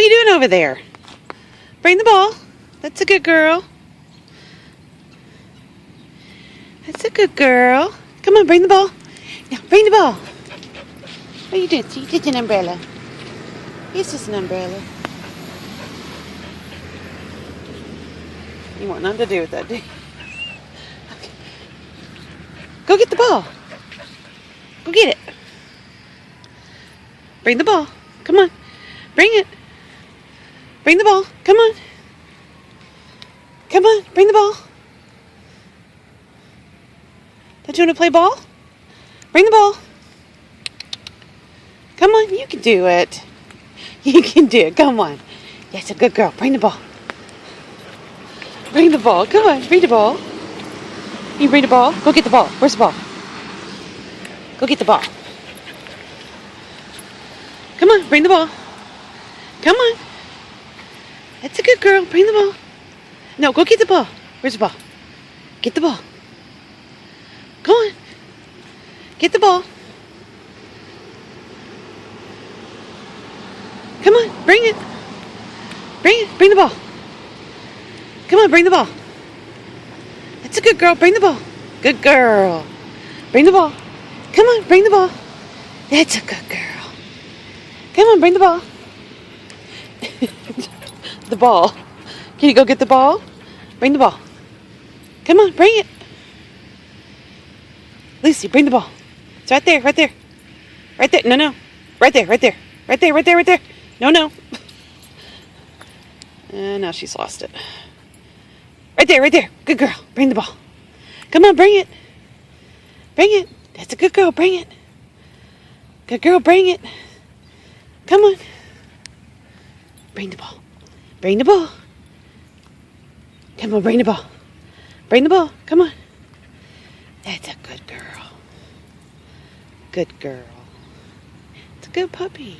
you doing over there? Bring the ball. That's a good girl. That's a good girl. Come on, bring the ball. Now, bring the ball. What are you doing? See, it's an umbrella. It's just an umbrella. You want nothing to do with that, do you? Okay. Go get the ball. Go get it. Bring the ball. Come on. Bring it. Bring the ball. Come on. Come on. Bring the ball. Don't you want to play ball? Bring the ball. Come on. You can do it. You can do it. Come on. Yes, a good girl. Bring the ball. Bring the ball. Come on. Bring the ball. You bring the ball. Go get the ball. Where's the ball? Go get the ball. Come on. Bring the ball. Come on. That's a good girl. Bring the ball. No, go get the ball. Where's the ball? Get the ball. Go on. Get the ball. Come on. Bring it. Bring it. Bring the ball. Come on. Bring the ball. That's a good girl. Bring the ball. Good girl. Bring the ball. Come on. Bring the ball. That's a good girl. Come on. Bring the ball. The ball. Can you go get the ball? Bring the ball. Come on, bring it. Lucy, bring the ball. It's right there, right there. Right there. No, no. Right there, right there. Right there, right there, right there. No, no. Now she's lost it. Right there, right there. Good girl. Bring the ball. Come on, bring it. Bring it. That's a good girl. Bring it. Good girl, bring it. Come on. Bring the ball. Bring the ball. Come on, bring the ball. Bring the ball. Come on. That's a good girl. Good girl. It's a good puppy.